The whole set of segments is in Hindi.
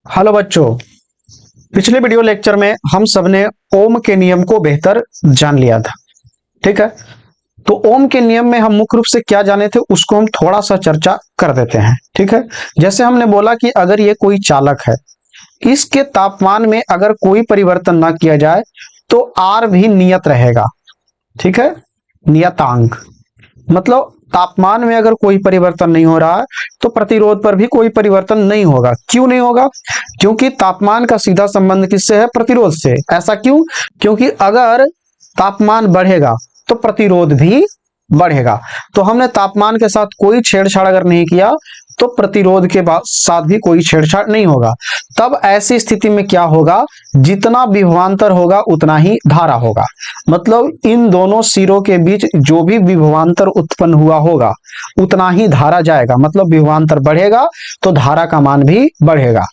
हेलो बच्चों। पिछले वीडियो लेक्चर में हम सबने ओम के नियम को बेहतर जान लिया था। ठीक है, तो ओम के नियम में हम मुख्य रूप से क्या जाने थे उसको हम थोड़ा सा चर्चा कर देते हैं। ठीक है, जैसे हमने बोला कि अगर ये कोई चालक है, इसके तापमान में अगर कोई परिवर्तन ना किया जाए तो आर भी नियत रहेगा। ठीक है, नियतांक मतलब तापमान में अगर कोई परिवर्तन नहीं हो रहा है तो प्रतिरोध पर भी कोई परिवर्तन नहीं होगा। क्यों नहीं होगा? क्योंकि तापमान का सीधा संबंध किससे है? प्रतिरोध से। ऐसा क्यों? क्योंकि अगर तापमान बढ़ेगा तो प्रतिरोध भी बढ़ेगा। तो हमने तापमान के साथ कोई छेड़छाड़ अगर नहीं किया तो प्रतिरोध के साथ भी कोई छेड़छाड़ नहीं होगा। तब ऐसी स्थिति में क्या होगा? जितना विभवांतर होगा उतना ही धारा होगा। मतलब इन दोनों सिरों के बीच जो भी विभवांतर उत्पन्न हुआ होगा उतना ही धारा जाएगा। मतलब विभवांतर बढ़ेगा तो धारा का मान भी बढ़ेगा।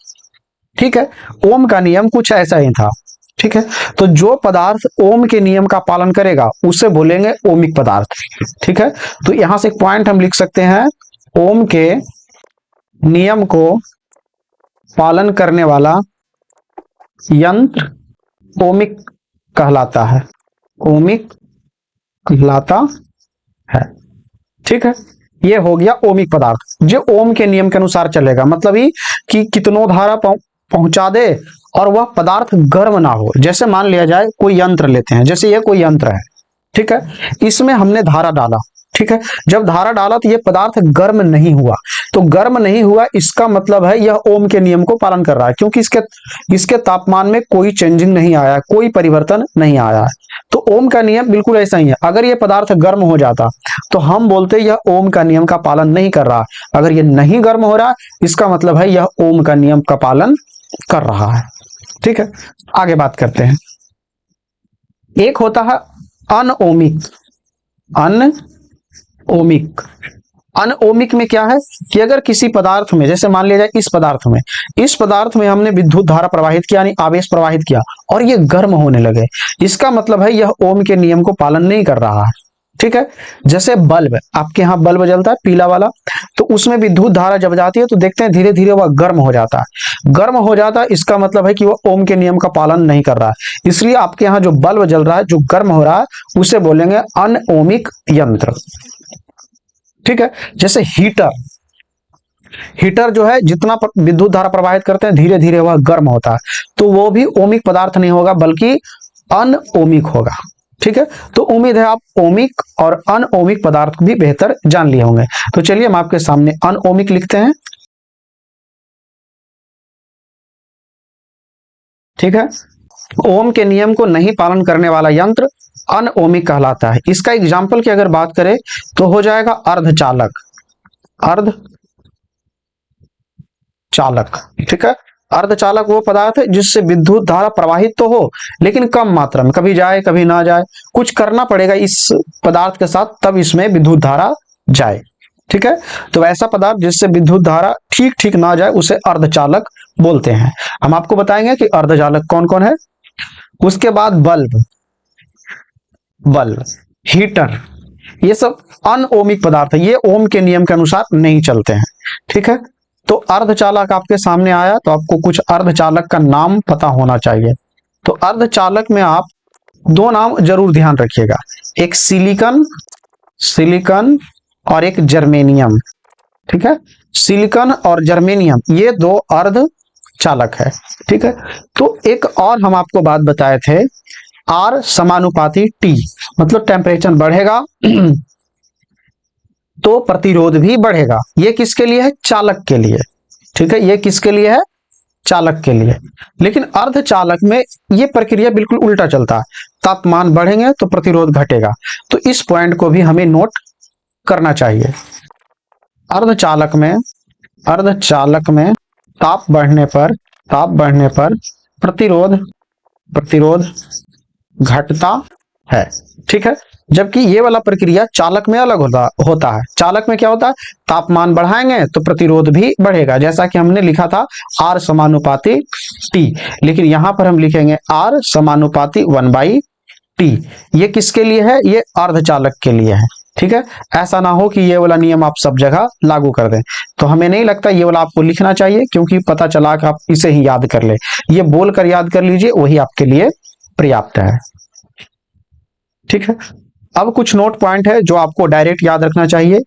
ठीक है, ओम का नियम कुछ ऐसा ही था। ठीक है, तो जो पदार्थ ओम के नियम का पालन करेगा उसे बोलेंगे ओमिक पदार्थ। ठीक है, तो यहां से एक पॉइंट हम लिख सकते हैं, ओम के नियम को पालन करने वाला यंत्र ओमिक कहलाता है। ओमिक कहलाता है। ठीक है, ये हो गया ओमिक पदार्थ जो ओम के नियम के अनुसार चलेगा। मतलब ही कि कितनों धारा पहुंचा दे और वह पदार्थ गर्म ना हो। जैसे मान लिया जाए कोई यंत्र लेते हैं, जैसे ये कोई यंत्र है। ठीक है, इसमें हमने धारा डाला। ठीक है, जब धारा डाला तो ये पदार्थ गर्म नहीं हुआ। तो गर्म नहीं हुआ इसका मतलब है यह ओम के नियम को पालन कर रहा है, क्योंकि इसके तापमान में कोई चेंजिंग नहीं आया, कोई परिवर्तन नहीं आया है। तो ओम का नियम बिल्कुल ऐसा ही है। अगर ये पदार्थ गर्म हो जाता तो हम बोलते यह ओम का नियम का पालन नहीं कर रहा। अगर ये नहीं गर्म हो रहा इसका मतलब है यह ओम का नियम का पालन कर रहा है। ठीक है, आगे बात करते हैं। एक होता है अनओमिक। अनओमिक अनओमिक में क्या है कि अगर किसी पदार्थ में, जैसे मान लिया जाए इस पदार्थ में हमने विद्युत धारा प्रवाहित किया, यानी आवेश प्रवाहित किया और ये गर्म होने लगे, इसका मतलब है यह ओम के नियम को पालन नहीं कर रहा है। ठीक है, जैसे बल्ब, आपके यहाँ बल्ब जलता है पीला वाला, तो उसमें विद्युत धारा जब जाती है तो देखते हैं धीरे धीरे वह गर्म हो जाता है। गर्म हो जाता है इसका मतलब है कि वह ओम के नियम का पालन नहीं कर रहा है। इसलिए आपके यहाँ जो बल्ब जल रहा है, जो गर्म हो रहा है, उसे बोलेंगे अनओमिक यंत्र। ठीक है, जैसे हीटर जो है जितना विद्युत धारा प्रवाहित करते हैं धीरे धीरे वह गर्म होता है, तो वो भी ओमिक पदार्थ नहीं होगा बल्कि अनओमिक होगा। ठीक है, तो उम्मीद है आप ओमिक और अनओमिक पदार्थ भी बेहतर जान लिए होंगे। तो चलिए हम आपके सामने अनओमिक लिखते हैं। ठीक है, ओम के नियम को नहीं पालन करने वाला यंत्र अनओमिक कहलाता है। इसका एग्जाम्पल की अगर बात करें तो हो जाएगा अर्धचालक। अर्धचालक, ठीक है, अर्धचालक वो पदार्थ है जिससे विद्युत धारा प्रवाहित तो हो लेकिन कम मात्रा में, कभी जाए कभी ना जाए, कुछ करना पड़ेगा इस पदार्थ के साथ तब इसमें विद्युत धारा जाए। ठीक है, तो ऐसा पदार्थ जिससे विद्युत धारा ठीक ठीक ना जाए उसे अर्धचालक बोलते हैं। हम आपको बताएंगे कि अर्धचालक कौन कौन है। उसके बाद बल्ब, हीटर, ये सब अनओमिक पदार्थ है, ये ओम के नियम के अनुसार नहीं चलते हैं। ठीक है, तो अर्धचालक आपके सामने आया तो आपको कुछ अर्धचालक का नाम पता होना चाहिए। तो अर्धचालक में आप दो नाम जरूर ध्यान रखिएगा, एक सिलिकॉन और एक जर्मेनियम। ठीक है, सिलिकॉन और जर्मेनियम ये दो अर्धचालक है। ठीक है, तो एक और हम आपको बात बताए थे, आर समानुपाती टी, मतलब टेम्परेचर बढ़ेगा तो प्रतिरोध भी बढ़ेगा। ये किसके लिए है? चालक के लिए। ठीक है, ये किसके लिए है? चालक के लिए। लेकिन अर्धचालक में ये प्रक्रिया बिल्कुल उल्टा चलता है, तापमान बढ़ेंगे तो प्रतिरोध घटेगा। तो इस पॉइंट को भी हमें नोट करना चाहिए। अर्धचालक में ताप बढ़ने पर प्रतिरोध घटता है। ठीक है, जबकि ये वाला प्रक्रिया चालक में अलग होता है। चालक में क्या होता है? तापमान बढ़ाएंगे तो प्रतिरोध भी बढ़ेगा, जैसा कि हमने लिखा था आर समानुपाती टी, लेकिन यहां पर हम लिखेंगे आर समानुपाती 1/T। ये किसके लिए है? ये अर्धचालक के लिए है। ठीक है, ऐसा ना हो कि ये वाला नियम आप सब जगह लागू कर दें। तो हमें नहीं लगता ये वाला आपको लिखना चाहिए, क्योंकि पता चला कि आप इसे ही याद कर ले, ये बोलकर याद कर लीजिए, वही आपके लिए पर्याप्त है। ठीक है, अब कुछ नोट पॉइंट है जो आपको डायरेक्ट याद रखना चाहिए,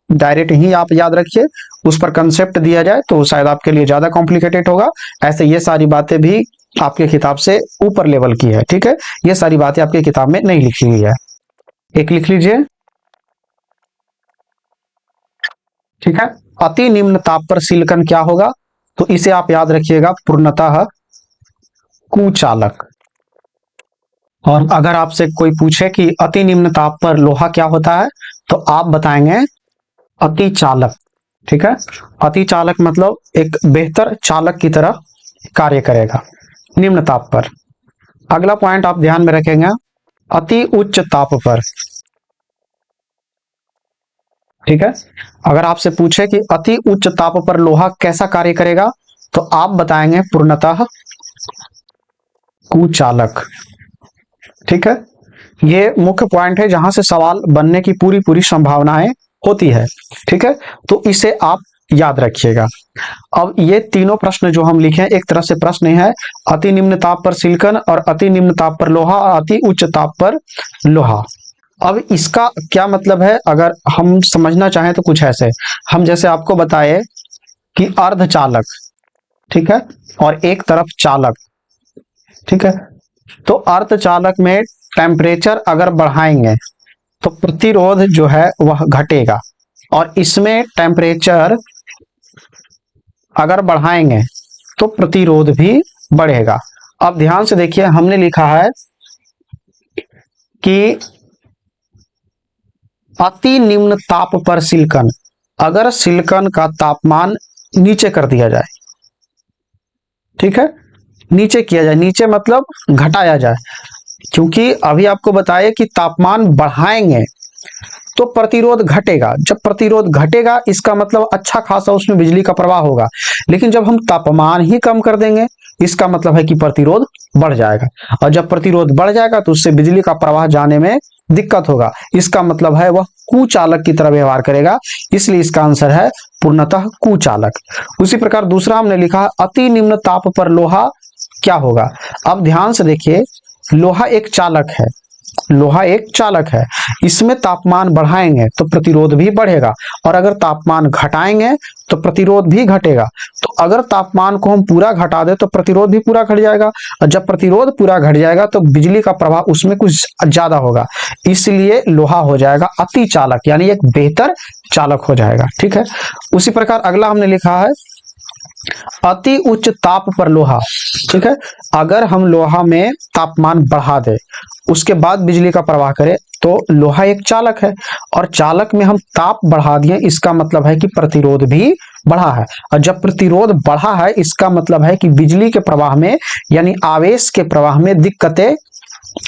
डायरेक्ट ही आप याद रखिए, उस पर कंसेप्ट दिया जाए तो शायद आपके लिए ज्यादा कॉम्प्लिकेटेड होगा। ऐसे ये सारी बातें भी आपके किताब से ऊपर लेवल की है। ठीक है, ये सारी बातें आपके किताब में नहीं लिखी हुई है। एक लिख लीजिए। ठीक है, अति निम्न ताप पर सिलिकॉन क्या होगा, तो इसे आप याद रखिएगा, पूर्णतः कुचालक। और अगर आपसे कोई पूछे कि अति निम्न ताप पर लोहा क्या होता है, तो आप बताएंगे अति चालक। ठीक है, अति चालक मतलब एक बेहतर चालक की तरह कार्य करेगा निम्न ताप पर। अगला पॉइंट आप ध्यान में रखेंगे, अति उच्च ताप पर। ठीक है, अगर आपसे पूछे कि अति उच्च ताप पर लोहा कैसा कार्य करेगा, तो आप बताएंगे पूर्णतः कुचालक। ठीक है, ये मुख्य पॉइंट है जहां से सवाल बनने की पूरी पूरी संभावनाएं होती है। ठीक है, तो इसे आप याद रखिएगा। अब ये तीनों प्रश्न जो हम लिखे एक तरह से प्रश्न है, अति निम्न ताप पर सिलिकॉन और अति निम्न ताप पर लोहा और अति उच्च ताप पर लोहा। अब इसका क्या मतलब है, अगर हम समझना चाहें तो कुछ ऐसे, हम जैसे आपको बताए कि अर्धचालक, ठीक है, और एक तरफ चालक। ठीक है, तो अर्धचालक में टेम्परेचर अगर बढ़ाएंगे तो प्रतिरोध जो है वह घटेगा, और इसमें टेम्परेचर अगर बढ़ाएंगे तो प्रतिरोध भी बढ़ेगा। अब ध्यान से देखिए, हमने लिखा है कि अति निम्न ताप पर सिलिकॉन, अगर सिलिकॉन का तापमान नीचे कर दिया जाए, ठीक है, नीचे किया जाए, नीचे मतलब घटाया जाए, क्योंकि अभी आपको बताया कि तापमान बढ़ाएंगे तो प्रतिरोध घटेगा। जब प्रतिरोध घटेगा इसका मतलब अच्छा खासा उसमें बिजली का प्रवाह होगा, लेकिन जब हम तापमान ही कम कर देंगे इसका मतलब है कि प्रतिरोध बढ़ जाएगा, और जब प्रतिरोध बढ़ जाएगा तो उससे बिजली का प्रवाह जाने में दिक्कत होगा, इसका मतलब है वह कुचालक की तरह व्यवहार करेगा, इसलिए इसका आंसर है पूर्णतः कुचालक। उसी प्रकार दूसरा हमने लिखा, अति निम्न ताप पर लोहा क्या होगा। अब ध्यान से देखिए, लोहा एक चालक है, लोहा एक चालक है, इसमें तापमान बढ़ाएंगे तो प्रतिरोध भी बढ़ेगा, और अगर तापमान घटाएंगे तो प्रतिरोध भी घटेगा। तो अगर तापमान को हम पूरा घटा दें तो प्रतिरोध भी पूरा घट जाएगा, और जब प्रतिरोध पूरा घट जाएगा तो बिजली का प्रवाह उसमें कुछ ज्यादा होगा, इसलिए लोहा हो जाएगा अति चालक, यानी एक बेहतर चालक हो जाएगा। ठीक है, उसी प्रकार अगला हमने लिखा है अति उच्च ताप पर लोहा। ठीक है, अगर हम लोहा में तापमान बढ़ा दे उसके बाद बिजली का प्रवाह करे तो लोहा एक चालक है, और चालक में हम ताप बढ़ा दिए इसका मतलब है कि प्रतिरोध भी बढ़ा है, और जब प्रतिरोध बढ़ा है इसका मतलब है कि बिजली के प्रवाह में यानी आवेश के प्रवाह में दिक्कतें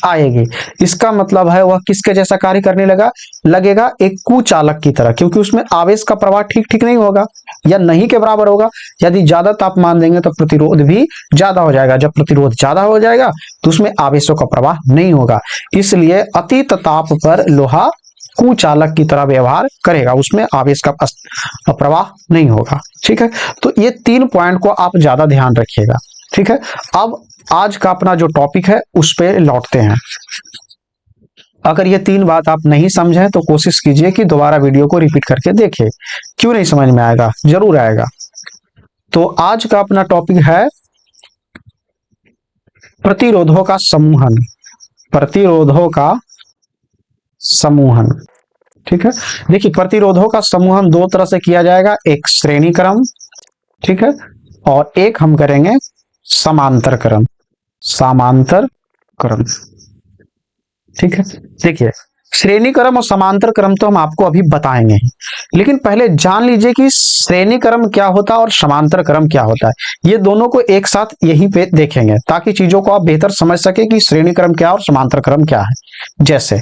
आएगी। इसका मतलब है वह किसके जैसा कार्य करने लगेगा, एक कुचालक की तरह, क्योंकि उसमें आवेश का प्रवाह ठीक ठीक नहीं होगा या नहीं के बराबर होगा। यदि ज्यादा तापमान देंगे तो प्रतिरोध भी ज्यादा हो जाएगा, जब प्रतिरोध ज्यादा हो जाएगा तो उसमें आवेशों का प्रवाह नहीं होगा, इसलिए अति ताप पर लोहा कुचालक की तरह व्यवहार करेगा, उसमें आवेश का प्रवाह नहीं होगा। ठीक है, तो ये तीन पॉइंट को आप ज्यादा ध्यान रखिएगा। ठीक है, अब आज का अपना जो टॉपिक है उस पर लौटते हैं। अगर ये तीन बात आप नहीं समझे तो कोशिश कीजिए कि दोबारा वीडियो को रिपीट करके देखें, क्यों नहीं समझ में आएगा, जरूर आएगा। तो आज का अपना टॉपिक है प्रतिरोधों का समूहन, प्रतिरोधों का समूहन। ठीक है, देखिए प्रतिरोधों का समूहन दो तरह से किया जाएगा, एक श्रेणी क्रम, ठीक है, और एक हम करेंगे समांतर क्रम, समांतर क्रम। ठीक है, देखिए श्रेणी क्रम और समांतर क्रम तो हम आपको अभी बताएंगे, लेकिन पहले जान लीजिए कि श्रेणी क्रम क्या होता है और समांतर क्रम क्या होता है। ये दोनों को एक साथ यहीं पे देखेंगे ताकि चीजों को आप बेहतर समझ सके कि श्रेणी क्रम क्या और समांतर क्रम क्या है। जैसे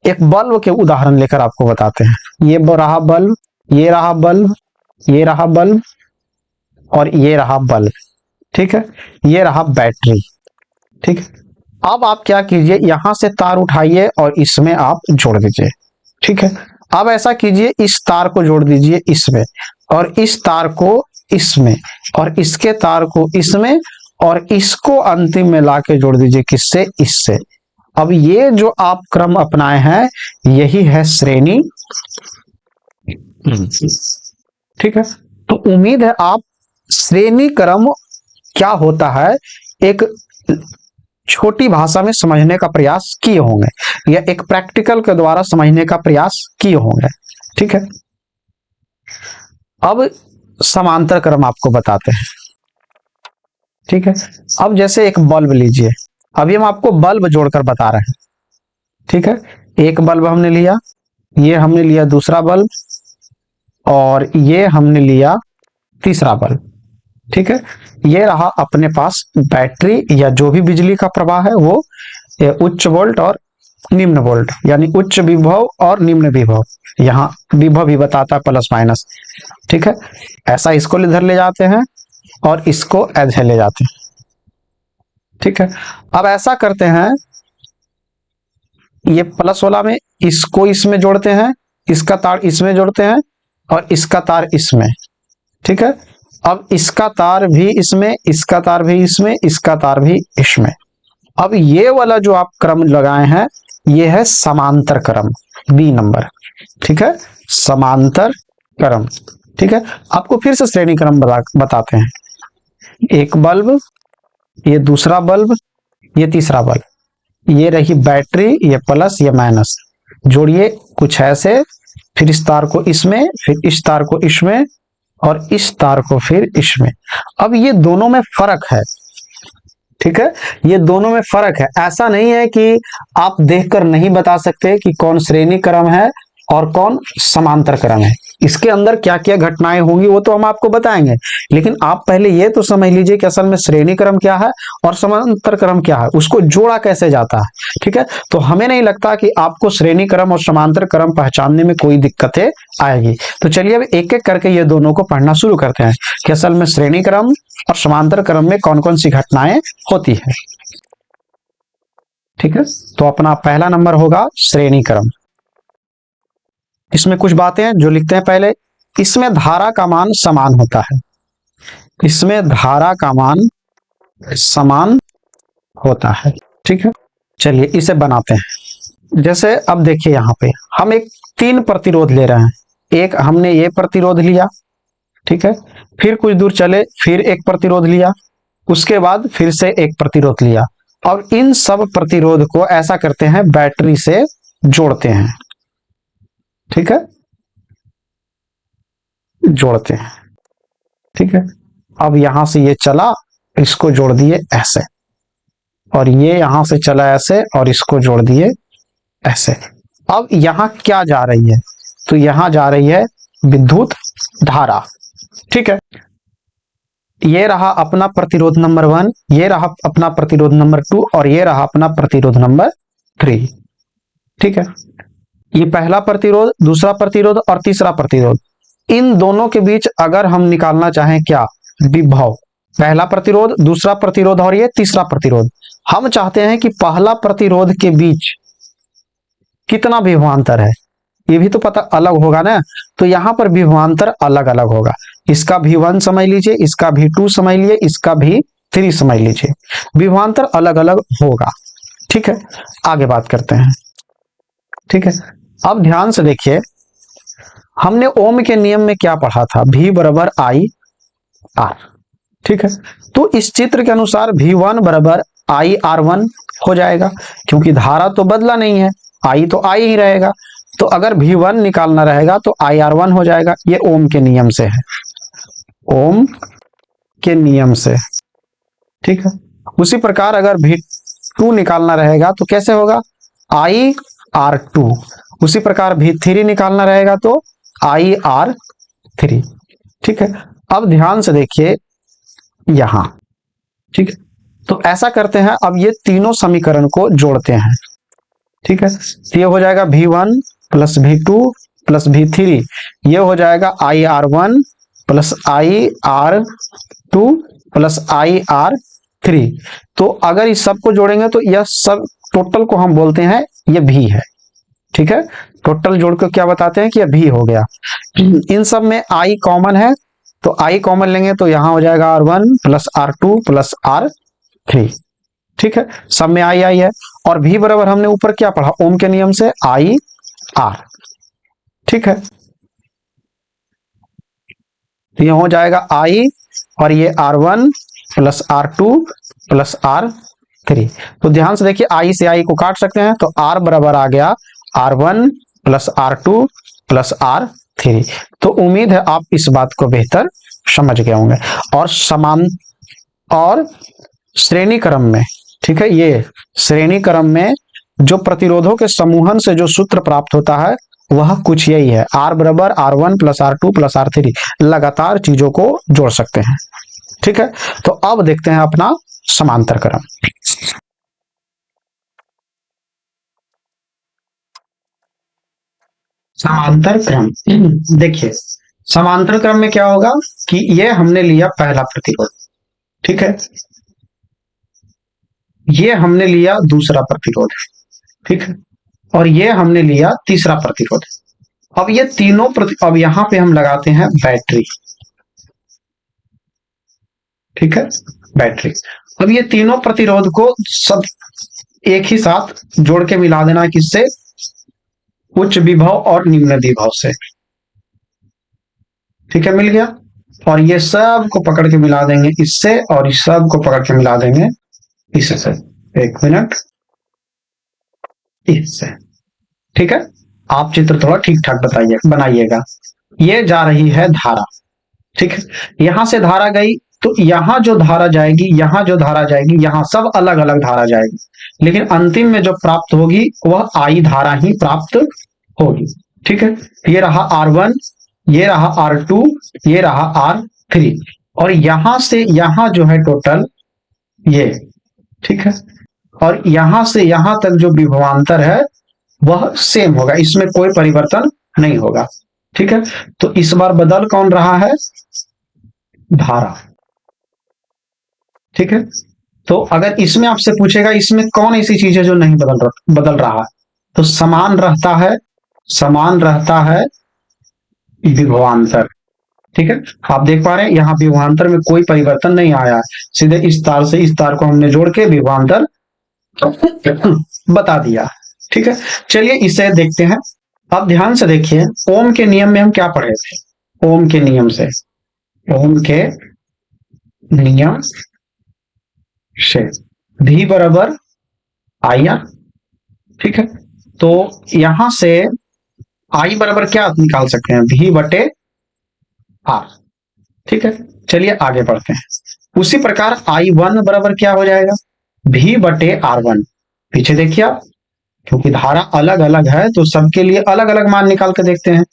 एक बल्ब के उदाहरण लेकर आपको बताते हैं, ये रहा बल्ब, ये रहा बल्ब, ये रहा बल्ब, और ये रहा बल्ब। ठीक है, ये रहा बैटरी। ठीक है, अब आप क्या कीजिए, यहां से तार उठाइए और इसमें आप जोड़ दीजिए। ठीक है, अब ऐसा कीजिए, इस तार को जोड़ दीजिए इसमें, और इस तार को इसमें, और इसके तार को इसमें, और इसको अंतिम में लाके जोड़ दीजिए किससे, इससे। अब ये जो आप क्रम अपनाए हैं यही है श्रेणी। ठीक है, तो उम्मीद है आप श्रेणी क्रम क्या होता है एक छोटी भाषा में समझने का प्रयास किए होंगे, या एक प्रैक्टिकल के द्वारा समझने का प्रयास किए होंगे। ठीक है, अब समांतर क्रम आपको बताते हैं। ठीक है, अब जैसे एक बल्ब लीजिए, अभी हम आपको बल्ब जोड़कर बता रहे हैं। ठीक है, एक बल्ब हमने लिया, ये हमने लिया दूसरा बल्ब, और ये हमने लिया तीसरा बल्ब। ठीक है, ये रहा अपने पास बैटरी, या जो भी बिजली का प्रवाह है वो उच्च वोल्ट और निम्न वोल्ट, यानी उच्च विभव और निम्न विभव। यहाँ विभव भी बताता है प्लस माइनस। ठीक है, ऐसा इसको इधर ले जाते हैं और इसको इधर ले जाते हैं। ठीक है, अब ऐसा करते हैं, ये प्लस वाला में इसको इसमें जोड़ते हैं, इसका तार इसमें जोड़ते हैं, और इसका तार इसमें। ठीक है, अब इसका तार भी इसमें, इसका तार भी इसमें, इसका तार भी इसमें। अब ये वाला जो आप क्रम लगाए हैं ये है समांतर क्रम, बी नंबर। ठीक है, समांतर क्रम। ठीक है, आपको फिर से श्रेणी क्रम बताते हैं। एक बल्ब, ये दूसरा बल्ब, ये तीसरा बल्ब, ये रही बैटरी, ये प्लस ये माइनस, जोड़िए कुछ ऐसे, फिर इस तार को इसमें, फिर इस तार को इसमें, और इस तार को फिर इसमें। अब ये दोनों में फर्क है। ठीक है, ये दोनों में फर्क है, ऐसा नहीं है कि आप देखकर नहीं बता सकते कि कौन श्रेणी क्रम है और कौन समांतर क्रम है। इसके अंदर क्या क्या घटनाएं होंगी वो तो हम आपको बताएंगे, लेकिन आप पहले ये तो समझ लीजिए कि असल में श्रेणी क्रम क्या है और समांतर क्रम क्या है, उसको जोड़ा कैसे जाता है। ठीक है, तो हमें नहीं लगता कि आपको श्रेणी क्रम और समांतर क्रम पहचानने में कोई दिक्कतें आएगी। तो चलिए अब एक एक करके ये दोनों को पढ़ना शुरू करते हैं कि असल में श्रेणी क्रम और समांतर क्रम में कौन कौन सी घटनाएं होती है। ठीक है, तो अपना पहला नंबर होगा श्रेणी क्रम। इसमें कुछ बातें हैं जो लिखते हैं पहले, इसमें धारा का मान समान होता है, इसमें धारा का मान समान होता है। ठीक है, चलिए इसे बनाते हैं। जैसे अब देखिए यहाँ पे हम एक 3 प्रतिरोध ले रहे हैं, एक हमने ये प्रतिरोध लिया, ठीक है, फिर कुछ दूर चले फिर एक प्रतिरोध लिया, उसके बाद फिर से एक प्रतिरोध लिया, और इन सब प्रतिरोध को ऐसा करते हैं बैटरी से जोड़ते हैं। ठीक है, जोड़ते हैं। ठीक है, अब यहां से ये चला, इसको जोड़ दिए ऐसे, और ये यहां से चला ऐसे और इसको जोड़ दिए ऐसे। अब यहां क्या जा रही है, तो यहां जा रही है विद्युत धारा। ठीक है, ये रहा अपना प्रतिरोध नंबर 1, ये रहा अपना प्रतिरोध नंबर 2, और ये रहा अपना प्रतिरोध नंबर 3। ठीक है, ये पहला प्रतिरोध, दूसरा प्रतिरोध और तीसरा प्रतिरोध, इन दोनों के बीच अगर हम निकालना चाहें क्या, विभव, पहला प्रतिरोध, दूसरा प्रतिरोध और ये तीसरा प्रतिरोध, हम चाहते हैं कि पहला प्रतिरोध के बीच कितना विभवांतर है, ये भी तो पता अलग होगा ना। तो यहां पर विभवांतर अलग अलग होगा, इसका V1 समझ लीजिए, इसका V2 समझ लीजिए, इसका V3 समझ लीजिए, विभवांतर अलग अलग होगा। ठीक है, आगे बात करते हैं। ठीक है, अब ध्यान से देखिए, हमने ओम के नियम में क्या पढ़ा था, V बराबर I R। ठीक है, तो इस चित्र के अनुसार V1 बराबर I R1 हो जाएगा, क्योंकि धारा तो बदला नहीं है, I तो I ही रहेगा। तो अगर V1 निकालना रहेगा तो I R1 हो जाएगा, ये ओम के नियम से है, ओम के नियम से। ठीक है, उसी प्रकार अगर V2 निकालना रहेगा तो कैसे होगा, I R2। उसी प्रकार V3 निकालना रहेगा तो I R3। ठीक है, अब ध्यान से देखिए यहां। ठीक है, तो ऐसा करते हैं, अब ये तीनों समीकरण को जोड़ते हैं। ठीक है, तो ये हो जाएगा V1 plus V2 plus V3, ये हो जाएगा I R1 plus I R2 plus I R3। तो अगर इस सब को जोड़ेंगे तो यह सब टोटल को हम बोलते हैं ये V है। ठीक है, टोटल जोड़ के क्या बताते हैं कि भी हो गया। इन सब में आई कॉमन है, तो आई कॉमन लेंगे तो यहां हो जाएगा R1 plus R2 plus R3। ठीक है, सब में आई आई है। और भी बराबर हमने ऊपर क्या पढ़ा ओम के नियम से, आई आर। ठीक है, तो ये हो जाएगा आई और ये R1 plus R2 plus R3। तो ध्यान से देखिए, आई से आई को काट सकते हैं, तो R बराबर आ गया R1 plus R2 plus R3। तो उम्मीद है आप इस बात को बेहतर समझ गए होंगे। और समान और श्रेणी क्रम में, ठीक है, ये श्रेणी क्रम में जो प्रतिरोधों के समूहन से जो सूत्र प्राप्त होता है वह कुछ यही है, R बराबर R1 plus R2 plus R3। लगातार चीजों को जोड़ सकते हैं। ठीक है, तो अब देखते हैं अपना समांतर क्रम। समांतर क्रम, देखिए समांतर क्रम में क्या होगा कि ये हमने लिया पहला प्रतिरोध, ठीक है, ये हमने लिया दूसरा प्रतिरोध, ठीक है, और ये हमने लिया तीसरा प्रतिरोध। अब ये तीनों अब यहां पे हम लगाते हैं बैटरी, ठीक है, बैटरी। अब ये तीनों प्रतिरोध को सब एक ही साथ जोड़ के मिला देना है, किससे, उच्च विभव और निम्न विभव से। ठीक है, मिल गया। और ये सब को पकड़ के मिला देंगे इससे, और इस सब को पकड़ के मिला देंगे इससे। एक मिनट, इससे। ठीक है, आप चित्र थोड़ा ठीक ठाक बताइए, बनाइएगा। ये जा रही है धारा, ठीक है, यहां से धारा गई तो यहां जो धारा जाएगी, यहां जो धारा जाएगी, यहां सब अलग अलग धारा जाएगी, लेकिन अंतिम में जो प्राप्त होगी वह आई धारा ही प्राप्त होगी। ठीक है, ये रहा R1, ये रहा R2, ये रहा R3, और यहां से यहां जो है टोटल ये, ठीक है, और यहां से यहां तक जो विभवांतर है वह सेम होगा, इसमें कोई परिवर्तन नहीं होगा। ठीक है, तो इस बार बदल कौन रहा है, धारा। ठीक है, तो अगर इसमें आपसे पूछेगा इसमें कौन ऐसी चीज है जो नहीं बदल रहा, तो समान रहता है, समान रहता है विभवांतर। ठीक है, आप देख पा रहे हैं यहाँ विभवांतर में कोई परिवर्तन नहीं आया, सीधे इस तार से इस तार को हमने जोड़ के विभवांतर बता दिया। ठीक है, चलिए इसे देखते हैं। अब ध्यान से देखिए, ओम के नियम में हम क्या पढ़े थे, ओम के नियम से, ओम के नियम से V बराबर आई आर। ठीक है, तो यहां से आई बराबर क्या निकाल सकते हैं, V बटे आर। ठीक है, चलिए आगे बढ़ते हैं। उसी प्रकार I1 बराबर क्या हो जाएगा, V बटे R1। पीछे देखिए आप, क्योंकि धारा अलग अलग है तो सबके लिए अलग अलग मान निकाल के देखते हैं।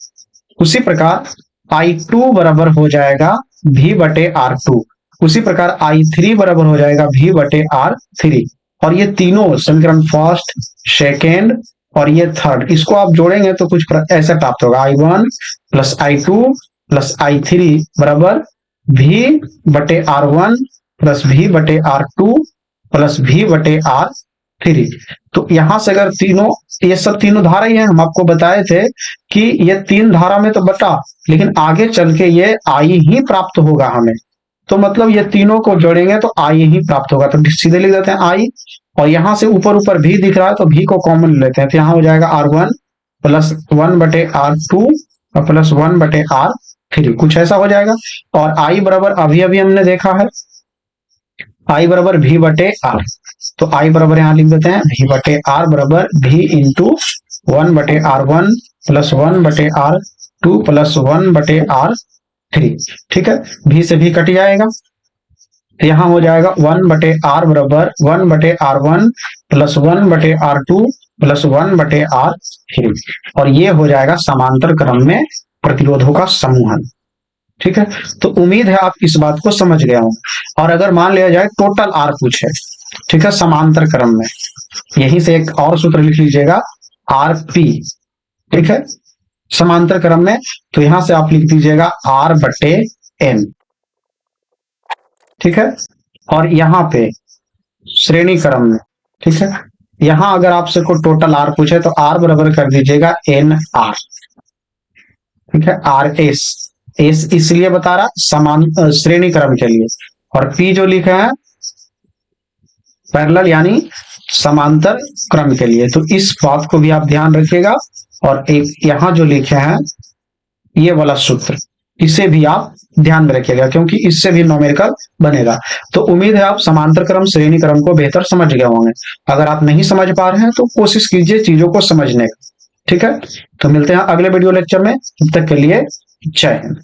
उसी प्रकार I2 बराबर हो जाएगा V बटे R2। उसी प्रकार I3 बराबर हो जाएगा V बटे R3। और ये तीनों समीकरण फर्स्ट, सेकेंड और ये थर्ड, इसको आप जोड़ेंगे तो कुछ ऐसा प्राप्त होगा, I1 plus I2 plus I3 बराबर V बटे R1 प्लस V बटे R2 प्लस V बटे R3। तो यहां से अगर तीनों, ये सब तीनों धारा ही है, हम आपको बताए थे कि ये तीन धारा में तो बटा, लेकिन आगे चल के ये आई ही प्राप्त होगा हमें, तो मतलब ये तीनों को जोड़ेंगे तो आई ही प्राप्त होगा। तो सीधे लिख देते हैं आई, और यहां से ऊपर ऊपर भी दिख रहा है तो भी को कॉमन लेते हैं, तो यहां हो जाएगा R1 प्लस 1 बटे R2 और प्लस 1 बटे R3, कुछ ऐसा हो जाएगा। और आई बराबर अभी अभी हमने देखा है, आई बराबर V बटे आर, तो आई बराबर यहां लिख देते हैं V बटे आर बराबर V इंटू 1 बटे R1 प्लस 1 बटे R2 प्लस 1 बटे R3। ठीक है, V से भी कट जाएगा, तो यहां हो जाएगा 1 बटे R बराबर 1 बटे R1 प्लस 1 बटे R2 प्लस 1 बटे R3, और ये हो जाएगा समांतर क्रम में प्रतिरोधों का समूहन। ठीक है, तो उम्मीद है आप इस बात को समझ गए होंगे। और अगर मान लिया जाए टोटल आर पूछे, ठीक है, समांतर क्रम में, यहीं से एक और सूत्र लिख लीजिएगा RP। ठीक है, समांतर क्रम में, तो यहां से आप लिख दीजिएगा R बटे N। ठीक है, और यहां पे श्रेणी क्रम में, ठीक है, यहां अगर आपसे कोई टोटल आर पूछे तो आर बराबर कर दीजिएगा एन आर, ठीक है। आर एस, एस इसलिए बता रहा समान श्रेणी क्रम के लिए, और पी जो लिखा है पैरेलल यानी समांतर क्रम के लिए। तो इस बात को भी आप ध्यान रखिएगा। और एक यहां जो लिखे हैं ये वाला सूत्र, इसे भी आप ध्यान में रखिएगा क्योंकि इससे भी न्यूमेरिकल बनेगा। तो उम्मीद है आप समांतर क्रम श्रेणी क्रम को बेहतर समझ गए होंगे। अगर आप नहीं समझ पा रहे हैं तो कोशिश कीजिए चीजों को समझने का, ठीक है। तो मिलते हैं अगले वीडियो लेक्चर में, तब तक के लिए जय हिंद।